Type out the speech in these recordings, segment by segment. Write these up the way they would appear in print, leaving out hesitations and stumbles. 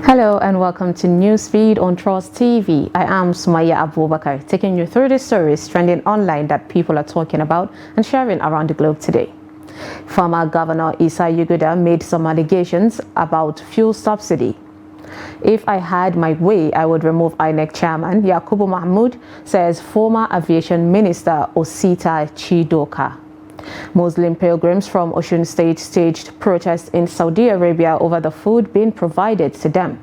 Hello and welcome to Newsfeed on Trust TV. I am Sumaya Abubakar, taking you through the stories trending online that people are talking about and sharing around the globe today. Former Governor Isa Yuguda made some allegations about fuel subsidy. If I had my way, I would remove INEC chairman Yakubu Mahmoud, says former aviation minister Osita Chidoka. Muslim pilgrims from Osun State staged protests in Saudi Arabia over the food being provided to them.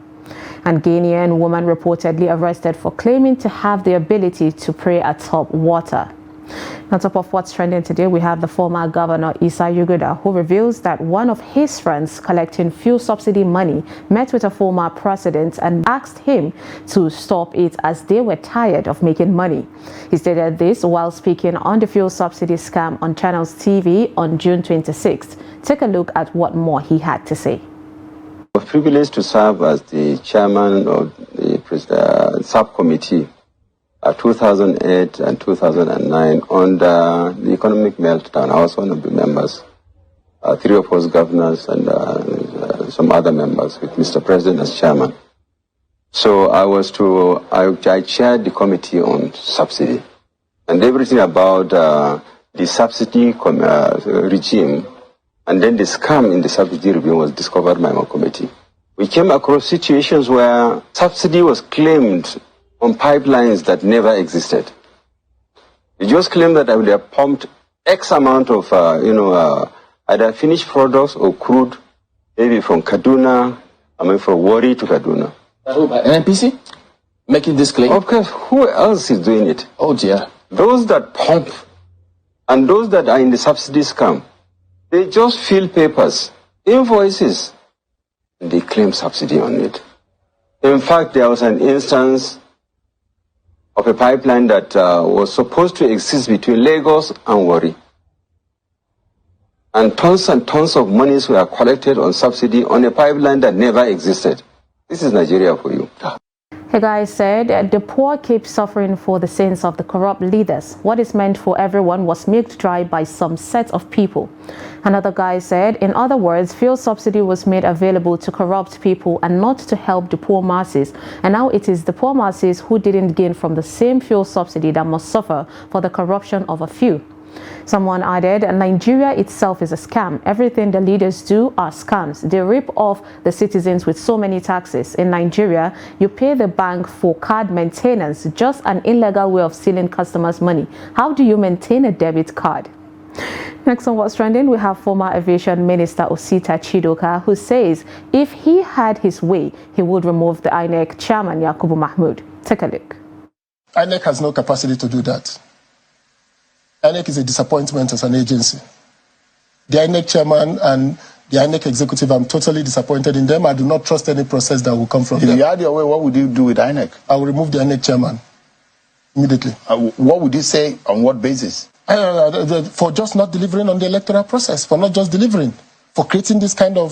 And Ghanaian woman reportedly arrested for claiming to have the ability to pray atop water. On top of what's trending today, we have the former governor Isa Yuguda, who reveals that one of his friends collecting fuel subsidy money met with a former president and asked him to stop it as they were tired of making money. He stated this while speaking on the fuel subsidy scam on Channels TV on June 26th. Take a look at what more he had to say. I was privileged to serve as the chairman of the subcommittee 2008 and 2009 under the economic meltdown. I was one of the members, three of us governors and some other members with Mr. President as chairman. So I chaired the committee on subsidy and everything about the subsidy regime, and then the scam in the subsidy regime was discovered by my committee. We came across situations where subsidy was claimed on pipelines that never existed. You just claim that I would have pumped X amount of, either finished products or crude, maybe from Kaduna, from Warri to Kaduna. By NNPC? Making this claim? Of course, who else is doing it? Oh dear. Those that pump and those that are in the subsidy scam, they just fill papers, invoices, and they claim subsidy on it. In fact, there was an instance of a pipeline that was supposed to exist between Lagos and Warri. And tons of monies were collected on subsidy on a pipeline that never existed. This is Nigeria for you. The guy said the poor keep suffering for the sins of the corrupt leaders. What is meant for everyone was milked dry by some set of people. Another guy said, in other words, fuel subsidy was made available to corrupt people and not to help the poor masses. And now it is the poor masses who didn't gain from the same fuel subsidy that must suffer for the corruption of a few. Someone added, Nigeria itself is a scam. Everything the leaders do are scams. They rip off the citizens with so many taxes. In Nigeria, you pay the bank for card maintenance, just an illegal way of stealing customers' money. How do you maintain a debit card? Next on what's trending, we have former aviation minister Osita Chidoka, who says if he had his way, he would remove the INEC chairman Yakubu Mahmoud. Take a look. INEC has no capacity to do that. INEC is a disappointment as an agency. The INEC chairman and the INEC executive, I'm totally disappointed in them. I do not trust any process that will come from them. If you had your way, what would you do with INEC? I will remove the INEC chairman immediately. What would you say, on what basis? For just not delivering on the electoral process, for not just delivering, for creating this kind of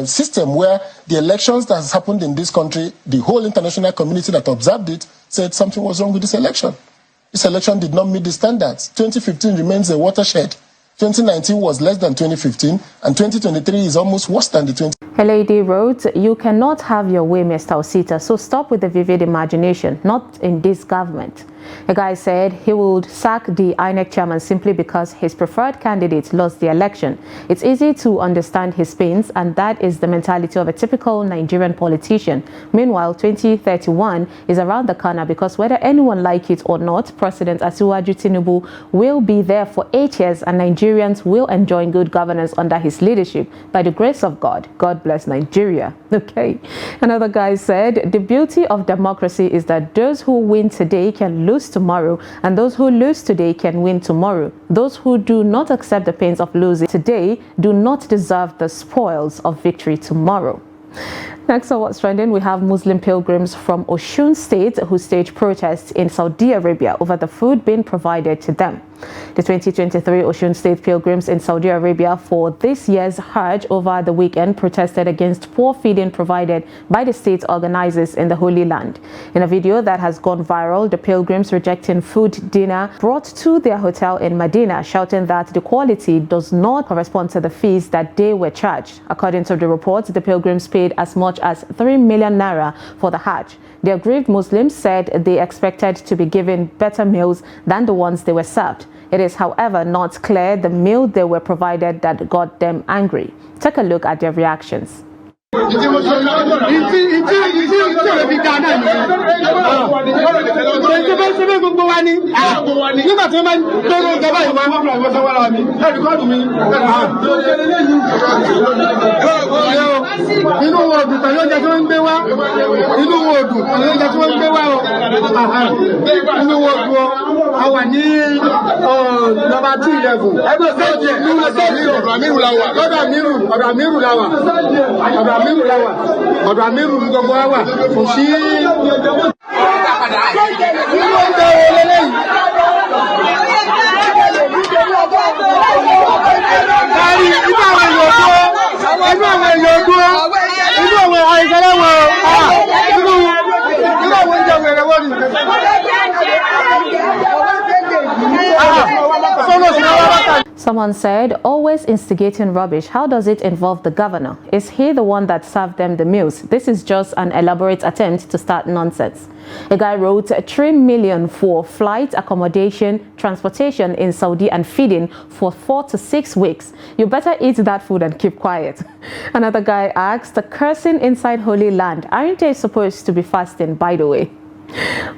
system where the elections that has happened in this country, the whole international community that observed it said something was wrong with this election. This election did not meet the standards. 2015 remains a watershed. 2019 was less than 2015, and 2023 is almost worse than the 20. A lady wrote, you cannot have your way, Mr. Osita, so stop with the vivid imagination, not in this government. A guy said he would sack the INEC chairman simply because his preferred candidate lost the election. It's easy to understand his pains, and that is the mentality of a typical Nigerian politician. Meanwhile, 2031 is around the corner because whether anyone like it or not, President Asiwaju Tinubu will be there for 8 years and Nigerians will enjoy good governance under his leadership. By the grace of God, God bless Nigeria. Okay. Another guy said, the beauty of democracy is that those who win today can lose tomorrow, and those who lose today can win tomorrow. Those who do not accept the pains of losing today do not deserve the spoils of victory tomorrow. Next on what's trending, we have Muslim pilgrims from Osun State who staged protests in Saudi Arabia over the food being provided to them. The 2023 Osun State pilgrims in Saudi Arabia for this year's Hajj over the weekend protested against poor feeding provided by the state organizers in the Holy Land. In a video that has gone viral, the pilgrims rejecting food dinner brought to their hotel in Medina, shouting that the quality does not correspond to the fees that they were charged. According to the report, the pilgrims paid as much much as 3 million naira for the Hajj. The aggrieved Muslims said they expected to be given better meals than the ones they were served. It is, however, not clear the meal they were provided that got them angry. Take a look at their reactions. Someone said, always instigating rubbish. How does it involve the governor? Is he the one that served them the meals? This is just an elaborate attempt to start nonsense. A guy wrote 3 million for flight, accommodation, transportation in Saudi and feeding for 4 to 6 weeks. You better eat that food and keep quiet. Another guy asked, cursing inside Holy Land. Aren't they supposed to be fasting, by the way?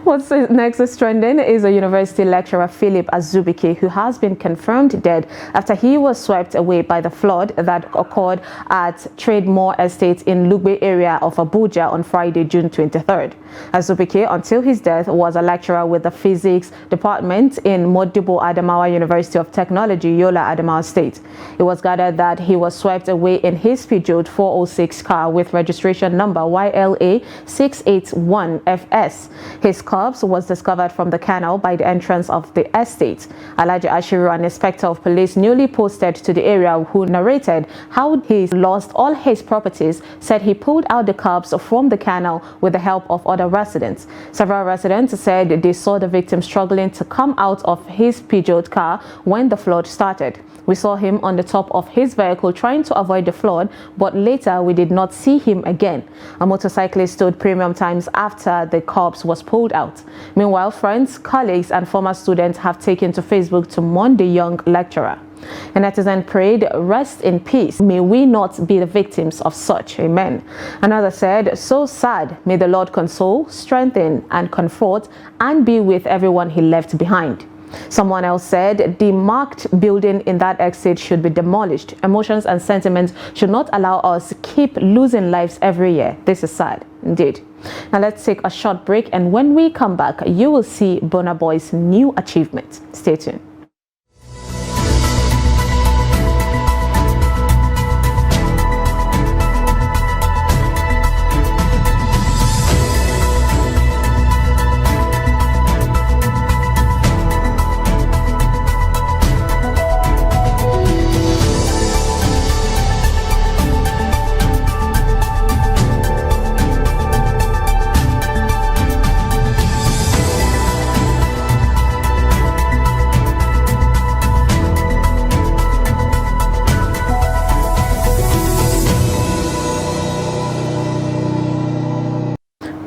What's next is trending is a university lecturer, Philip Azubike, who has been confirmed dead after he was swept away by the flood that occurred at Trademore Estate in Lugbe area of Abuja on Friday, June 23rd. Azubike, until his death, was a lecturer with the physics department in Modibo Adamawa University of Technology, Yola, Adamawa State. It was gathered that he was swept away in his Peugeot 406 car with registration number YLA 681FS. His corpse was discovered from the canal by the entrance of the estate. Alhaji Ashiru, an inspector of police newly posted to the area, who narrated how he lost all his properties, said he pulled out the corpse from the canal with the help of other residents. Several residents said they saw the victim struggling to come out of his Peugeot car when the flood started. We saw him on the top of his vehicle trying to avoid the flood, but later we did not see him again. A motorcyclist stood premium times after the corpse was pulled out. Meanwhile, friends, colleagues and former students have taken to Facebook to mourn the young lecturer. A netizen prayed, rest in peace. May we not be the victims of such. Amen. Another said, so sad. May the Lord console, strengthen and comfort and be with everyone he left behind. Someone else said, the marked building in that estate should be demolished. Emotions and sentiments should not allow us to keep losing lives every year. This is sad, indeed. Now let's take a short break, and when we come back, you will see Burna Boy's new achievement. Stay tuned.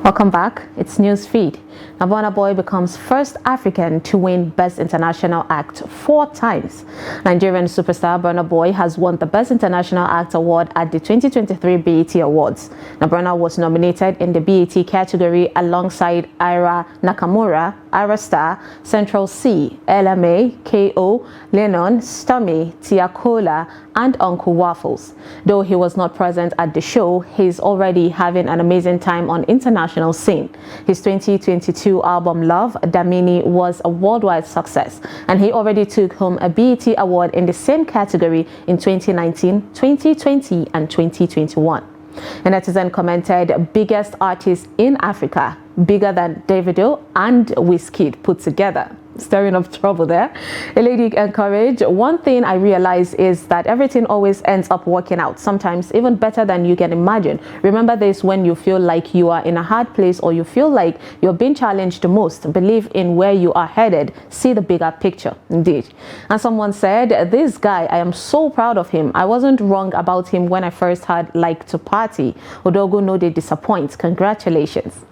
Welcome back. It's Newsfeed. Now, Burna Boy becomes first African to win Best International Act 4 times. Nigerian superstar Burna Boy has won the Best International Act Award at the 2023 BET Awards. Now, Burna was nominated in the BET category alongside Ira Nakamura, Ira Star, Central C, LMA, KO, Lennon, Stommy, Tiakola, and Uncle Waffles. Though he was not present at the show, he's already having an amazing time on international scene. His 2022 album Love, Damini, was a worldwide success, and he already took home a BET award in the same category in 2019, 2020, and 2021. A netizen commented, biggest artist in Africa, bigger than Davido and Wizkid put together. stirring up trouble there. A lady encouraged, one thing I realize is that everything always ends up working out, sometimes even better than you can imagine. Remember this when you feel like you are in a hard place or you feel like you're being challenged the most. Believe in where you are headed. See the bigger picture. Indeed. And someone said, this guy, I am so proud of him. I wasn't wrong about him when I first had liked to party. Odogo no they disappoint. Congratulations.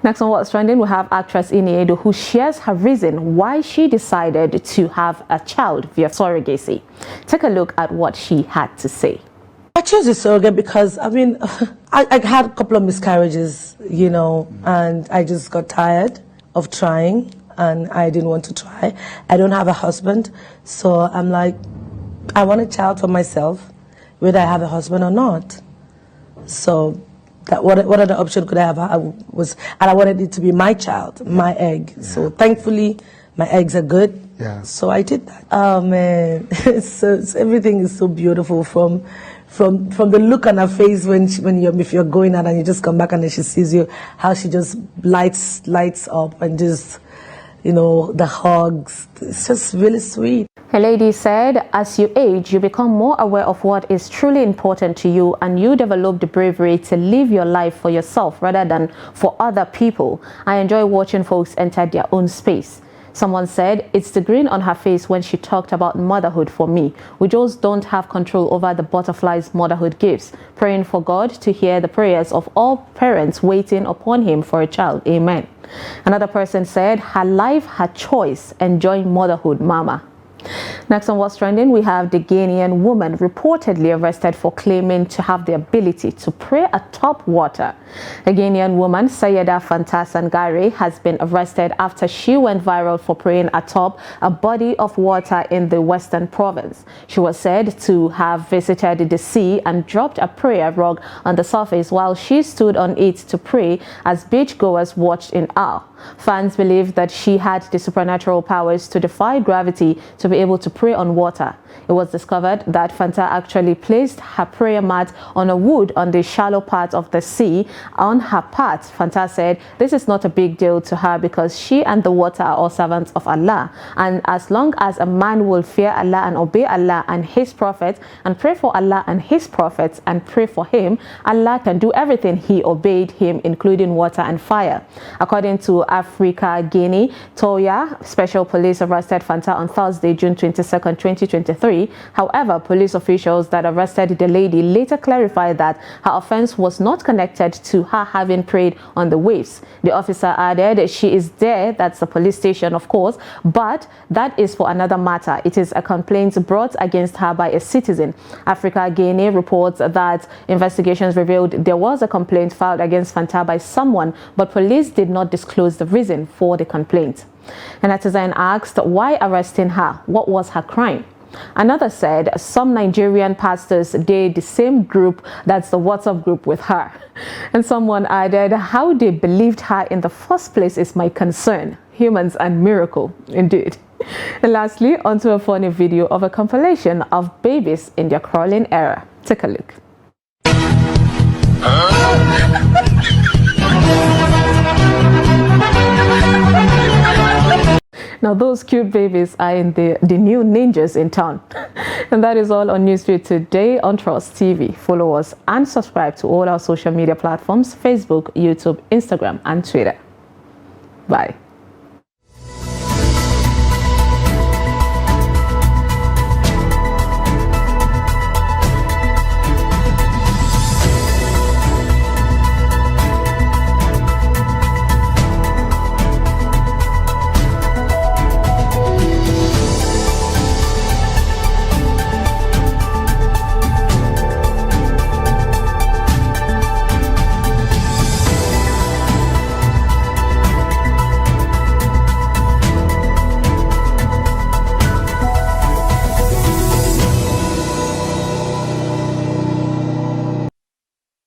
Next on What's Trending, we have actress Iniedo, who shares her reason why she decided to have a child via surrogacy. Take a look at what she had to say. I chose a surrogate because, I mean, I had a couple of miscarriages, you know, and I just got tired of trying and I didn't want to try. I don't have a husband, so I'm like, I want a child for myself, whether I have a husband or not. So that what other option could I have? And I wanted it to be my child, my egg. Yeah. So thankfully, my eggs are good. Yeah. So I did that. Oh man, everything is so beautiful from the look on her face if you're going out and you just come back and then she sees you, how she just lights up and just, you know, the hugs. It's just really sweet. A lady said, as you age, you become more aware of what is truly important to you and you develop the bravery to live your life for yourself rather than for other people. I enjoy watching folks enter their own space. Someone said, it's the grin on her face when she talked about motherhood for me. We just don't have control over the butterflies motherhood gives. Praying for God to hear the prayers of all parents waiting upon him for a child. Amen. Another person said, her life, her choice, enjoying motherhood, mama. Next on What's Trending, we have the Ghanaian woman reportedly arrested for claiming to have the ability to pray atop water. A Ghanaian woman, Sayeda Fanta Sangare, has been arrested after she went viral for praying atop a body of water in the Western Province. She was said to have visited the sea and dropped a prayer rug on the surface while she stood on it to pray as beachgoers watched in awe. Fans believe that she had the supernatural powers to defy gravity to be able to pray on water. It was discovered that Fanta actually placed her prayer mat on a wood on the shallow part of the sea. On her part, Fanta said this is not a big deal to her because she and the water are all servants of Allah. And as long as a man will fear Allah and obey Allah and his prophets and pray for Allah and his prophets and pray for him, Allah can do everything he obeyed him, including water and fire. According to Africa Guinea, Toya Special Police arrested Fanta on Thursday, June 22nd, 2023. However, police officials that arrested the lady later clarified that her offense was not connected to her having prayed on the waves. The officer added, she is there, that's the police station of course, but that is for another matter. It is a complaint brought against her by a citizen. Africa Guinea reports that investigations revealed there was a complaint filed against Fanta by someone, but police did not disclose the reason for the complaint. An artisan asked, why arresting her? What was her crime? Another said, some Nigerian pastors did the same group, that's the WhatsApp group with her. And someone added, how they believed her in the first place is my concern. Humans and miracle, indeed. And lastly, onto a funny video of a compilation of babies in their crawling era. Take a look. Now those cute babies are in the new ninjas in town. And that is all on Newsfeed today on Trust TV. Follow us and subscribe to all our social media platforms: Facebook, YouTube, Instagram, and Twitter. Bye.